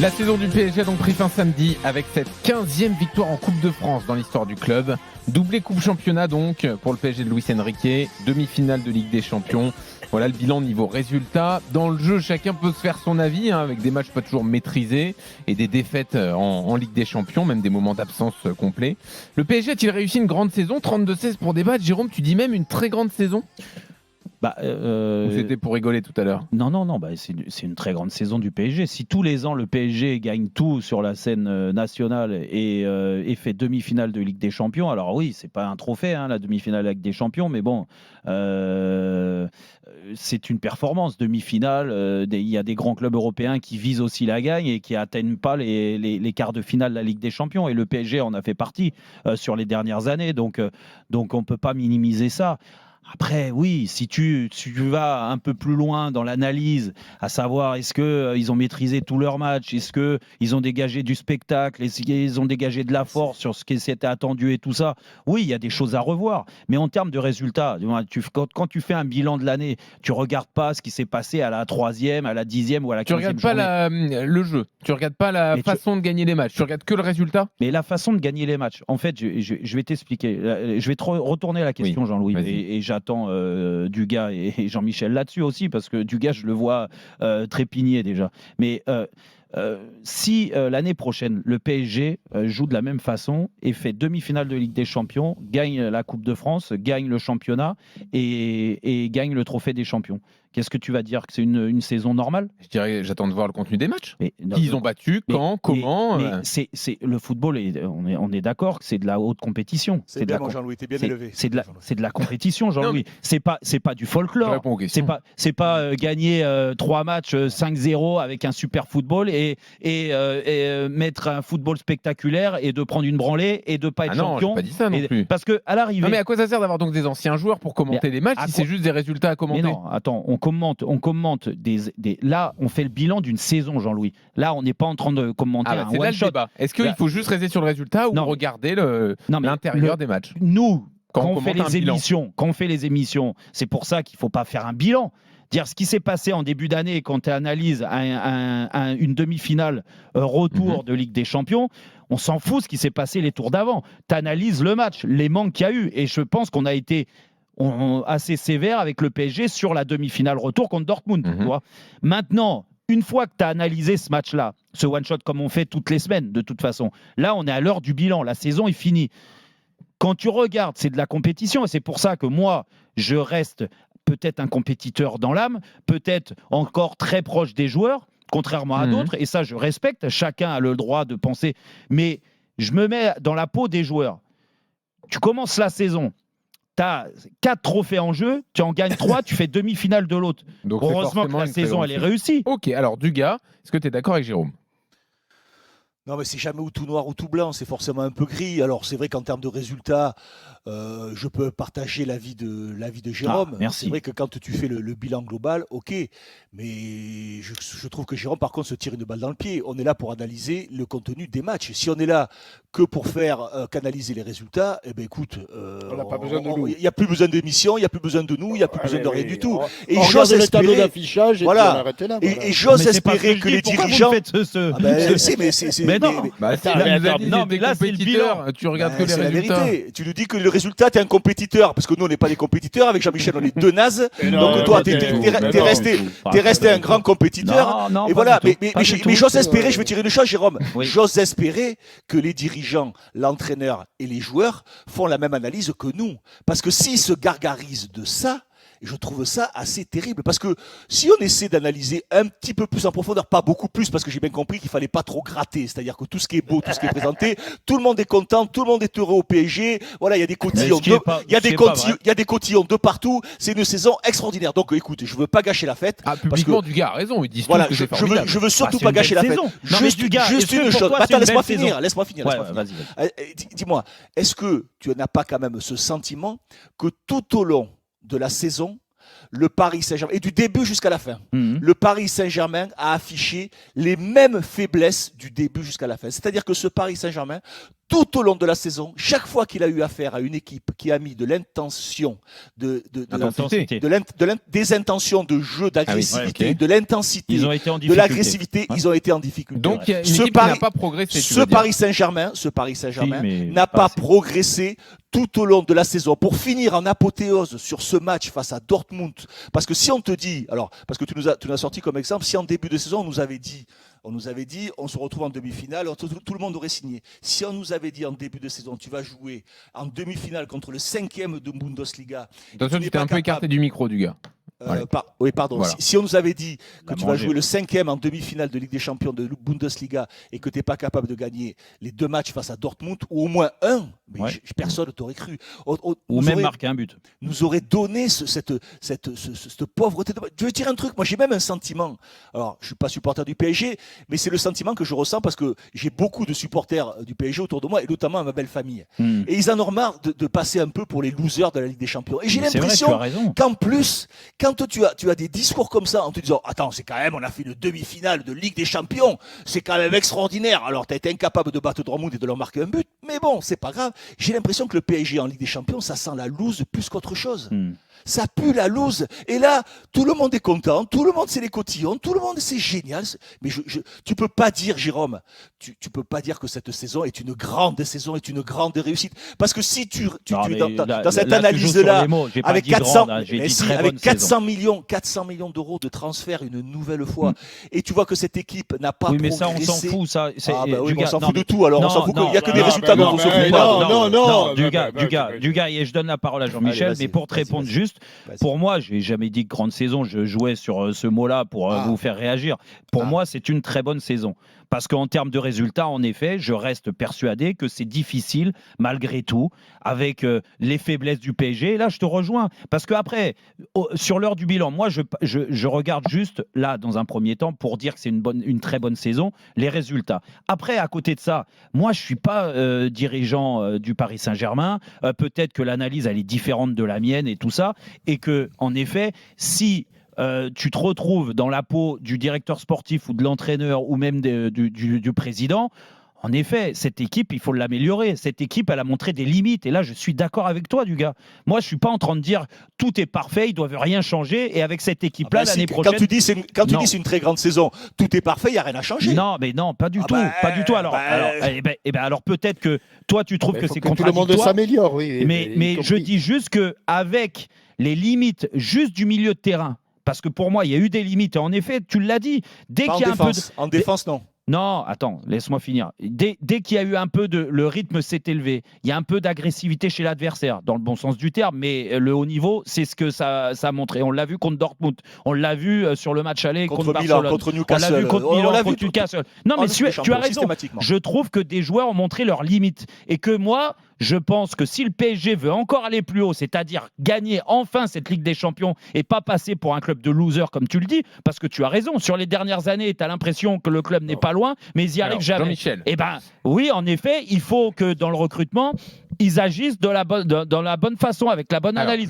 La saison du PSG a donc pris fin samedi avec cette 15e victoire en Coupe de France dans l'histoire du club. Doublé Coupe Championnat donc pour le PSG de Luis Enrique, demi-finale de Ligue des Champions. Voilà le bilan niveau résultat. Dans le jeu, chacun peut se faire son avis, avec des matchs pas toujours maîtrisés et des défaites en Ligue des Champions, même des moments d'absence complets. Le PSG a-t-il réussi une grande saison? 32-16 pour débattre. Jérôme, tu dis même une très grande saison? C'était pour rigoler tout à l'heure. Non, c'est une très grande saison du PSG. Si tous les ans le PSG gagne tout sur la scène nationale et fait demi-finale de Ligue des Champions, alors oui, c'est pas un trophée, la demi-finale de Ligue des Champions, mais bon, c'est une performance. Demi-finale, il y a des grands clubs européens qui visent aussi la gagne et qui atteignent pas les quarts de finale de la Ligue des Champions. Et le PSG en a fait partie sur les dernières années, donc on peut pas minimiser ça. Après, oui, si tu vas un peu plus loin dans l'analyse, à savoir est-ce qu'ils ont maîtrisé tous leurs matchs, est-ce qu'ils ont dégagé du spectacle, est-ce qu'ils ont dégagé de la force sur ce qui s'était attendu et tout ça, oui, il y a des choses à revoir. Mais en termes de résultats, quand tu fais un bilan de l'année, tu ne regardes pas ce qui s'est passé à la 3e, à la 10e ou à la 15e Tu ne regardes pas le jeu, tu ne regardes pas la façon de gagner les matchs, tu regardes que le résultat. Mais la façon de gagner les matchs, en fait, je vais t'expliquer. Je vais te retourner la question, oui, Jean-Louis, et j'attends Dugas et Jean-Michel là-dessus aussi, parce que Dugas, je le vois trépigner déjà. Mais si l'année prochaine, le PSG joue de la même façon et fait demi-finale de Ligue des Champions, gagne la Coupe de France, gagne le championnat et gagne le trophée des champions, qu'est-ce que tu vas dire? Que c'est une saison normale? Je dirais, j'attends de voir le contenu des matchs. Qui ils ont battu, quand, comment c'est le football, on est d'accord que c'est de la haute compétition. C'est bien, Jean-Louis, t'es bien élevé. C'est de la compétition, Jean-Louis. C'est pas du folklore. C'est pas gagner 3 matchs 5-0 avec un super football et mettre un football spectaculaire et de prendre une branlée et de pas être champion. Non, j'ai pas dit ça non plus. Parce que à l'arrivée. Non, mais à quoi ça sert d'avoir donc des anciens joueurs pour commenter les matchs si c'est juste des résultats à commenter? Mais non, attends, on commente là, on fait le bilan d'une saison, Jean-Louis. Là, on n'est pas en train de commenter un one-shot. Le débat. Est-ce qu'il faut juste rester sur le résultat ou regarder l'intérieur des matchs? Nous, quand on fait les émissions, c'est pour ça qu'il ne faut pas faire un bilan. Dire ce qui s'est passé en début d'année quand tu analyses une demi-finale retour de Ligue des Champions, on s'en fout ce qui s'est passé les tours d'avant. Tu analyses le match, les manques qu'il y a eu. Et je pense qu'on a été assez sévère avec le PSG sur la demi-finale retour contre Dortmund. Tu vois. Maintenant, une fois que tu as analysé ce match-là, ce one-shot comme on fait toutes les semaines de toute façon, là on est à l'heure du bilan, la saison est finie. Quand tu regardes, c'est de la compétition et c'est pour ça que moi, je reste peut-être un compétiteur dans l'âme, peut-être encore très proche des joueurs, contrairement à d'autres, et ça je respecte, chacun a le droit de penser, mais je me mets dans la peau des joueurs. Tu commences la saison, tu as 4 trophées en jeu, tu en gagnes 3, tu fais demi-finale de l'autre. Donc heureusement que la saison elle est réussie. Ok, alors Dugas, est-ce que tu es d'accord avec Jérôme? Non, mais c'est jamais ou tout noir ou tout blanc, c'est forcément un peu gris. Alors c'est vrai qu'en termes de résultats, je peux partager l'avis de Jérôme. Merci. C'est vrai que quand tu fais le bilan global, ok, mais je trouve que Jérôme par contre se tire une balle dans le pied. On est là pour analyser le contenu des matchs. Si on est là que pour faire qu'analyser les résultats, eh ben écoute, on n'a pas besoin de nous. Il n'y a plus besoin d'émission, il n'y a plus besoin de nous, il n'y a plus besoin de rien du tout. Et j'ose espérer le tableau d'affichage et voilà. Là, et j'ose espérer que les dirigeants. Mais non, mais là c'est le bilan. Tu regardes que les résultats. La vérité. Tu nous dis que le résultat, t'es un compétiteur, parce que nous on n'est pas des compétiteurs. Avec Jean-Michel, on est deux nazes. Donc toi, t'es resté un grand compétiteur. Et voilà. Mais j'ose espérer, je vais tirer une chose, Jérôme. J'ose espérer que les dirigeants, l'entraîneur et les joueurs font la même analyse que nous, parce que s'ils se gargarisent de ça. Et je trouve ça assez terrible parce que si on essaie d'analyser un petit peu plus en profondeur, pas beaucoup plus parce que j'ai bien compris qu'il fallait pas trop gratter, c'est-à-dire que tout ce qui est beau, tout ce qui est présenté, tout le monde est content, tout le monde est heureux au PSG. Voilà, il y a des cotillons, il y a des cotillons de partout. C'est une saison extraordinaire. Donc écoute, je veux pas gâcher la fête. Publiquement, Dugas a raison. Ils disent voilà, que je veux surtout pas gâcher la fête. Juste une chose. Attends, laisse-moi finir. Dis-moi, est-ce que tu n'as pas quand même ce sentiment que tout au long de la saison, le Paris Saint-Germain, et du début jusqu'à la fin, le Paris Saint-Germain a affiché les mêmes faiblesses du début jusqu'à la fin. C'est-à-dire que ce Paris Saint-Germain, tout au long de la saison, chaque fois qu'il a eu affaire à une équipe qui a mis de l'intention, des intentions de jeu, d'agressivité, de l'intensité, de l'agressivité, ils ont été en difficulté. Donc, il y a une équipe qui n'a pas progressé. Ce Paris Saint-Germain n'a pas progressé tout au long de la saison. Pour finir en apothéose sur ce match face à Dortmund, parce que si on te dit, parce que tu nous as sorti comme exemple, si en début de saison on nous avait dit, on se retrouve en demi-finale, tout le monde aurait signé. Si on nous avait dit en début de saison, tu vas jouer en demi-finale contre le 5e de Bundesliga. Attention, tu t'es un peu écarté du micro du gars. Oui, pardon. Voilà. Si on nous avait dit que tu vas jouer le 5e en demi-finale de Ligue des Champions de Bundesliga et que tu n'es pas capable de gagner les 2 matchs face à Dortmund, ou au moins un, mais personne ne t'aurait cru. Ou même marquer un but. Nous aurait donné cette pauvreté. Je vais te dire un truc, moi j'ai même un sentiment. Alors, je ne suis pas supporter du PSG, mais c'est le sentiment que je ressens parce que j'ai beaucoup de supporters du PSG autour de moi, et notamment ma belle famille. Et ils en ont marre de passer un peu pour les losers de la Ligue des Champions. Et j'ai l'impression qu'en plus, quand tu as des discours comme ça en te disant attends, c'est quand même, on a fait une demi-finale de Ligue des Champions, c'est quand même extraordinaire. Alors tu as été incapable de battre Dortmund et de leur marquer un but, mais bon, c'est pas grave. J'ai l'impression que le PSG en Ligue des Champions, ça sent la loose plus qu'autre chose. Ça pue la loose. Et là, tout le monde est content, tout le monde c'est les cotillons, tout le monde c'est génial. Mais tu peux pas dire, Jérôme, tu peux pas dire que cette saison est une grande saison, est une grande réussite. Parce que si tu dans cette analyse-là, avec 400 millions d'euros de transfert une nouvelle fois, et tu vois que cette équipe n'a pas progressé. Mais ça, on s'en fout. Ça, on s'en fout de tout. Alors, on s'en fout qu'il n'y a que des résultats dont on se fout pas. Non, du gars, et je donne la parole à Jean-Michel, mais pour te répondre juste, pour moi, je n'ai jamais dit grande saison, je jouais sur ce mot-là pour vous faire réagir. Pour moi, c'est une très bonne saison. Parce qu'en termes de résultats, en effet, je reste persuadé que c'est difficile, malgré tout, avec les faiblesses du PSG. Et là, je te rejoins. Parce qu'après, sur l'heure du bilan, moi, je regarde juste, là, dans un premier temps, pour dire que c'est une très bonne saison, les résultats. Après, à côté de ça, moi, je ne suis pas dirigeant du Paris Saint-Germain. Peut-être que l'analyse, elle est différente de la mienne et tout ça. Et que, en effet, si tu te retrouves dans la peau du directeur sportif ou de l'entraîneur ou même du président, en effet, cette équipe, il faut l'améliorer. Cette équipe, elle a montré des limites. Et là, je suis d'accord avec toi, du gars. Moi, je ne suis pas en train de dire tout est parfait, ils ne doivent rien changer. Et avec cette équipe-là, l'année prochaine... Quand tu dis c'est une très grande saison, tout est parfait, il n'y a rien à changer. Non, mais non, pas du tout. Pas du tout. Alors peut-être que toi, tu trouves que c'est contradictoire. Tout le monde s'améliore, oui. Mais je dis juste qu'avec les limites juste du milieu de terrain, parce que pour moi, il y a eu des limites. Et en effet, tu l'as dit. Dès qu'il y a en défense, non. Non, attends, laisse-moi finir. Dès qu'il y a eu un peu le rythme s'est élevé, il y a un peu d'agressivité chez l'adversaire, dans le bon sens du terme, mais le haut niveau, c'est ce que ça a montré. On l'a vu contre Dortmund, on l'a vu sur le match aller contre Barcelone, contre Newcastle, on l'a vu contre Milan, contre Newcastle. Non, mais tu as raison. Je trouve que des joueurs ont montré leurs limites et que moi, je pense que si le PSG veut encore aller plus haut, c'est-à-dire gagner enfin cette Ligue des Champions et pas passer pour un club de losers comme tu le dis, parce que tu as raison, sur les dernières années, tu as l'impression que le club n'est pas loin, mais ils n'y arrivent jamais. Jean-Michel. Eh ben, oui, en effet, il faut que dans le recrutement, ils agissent dans la bonne façon, avec la bonne analyse.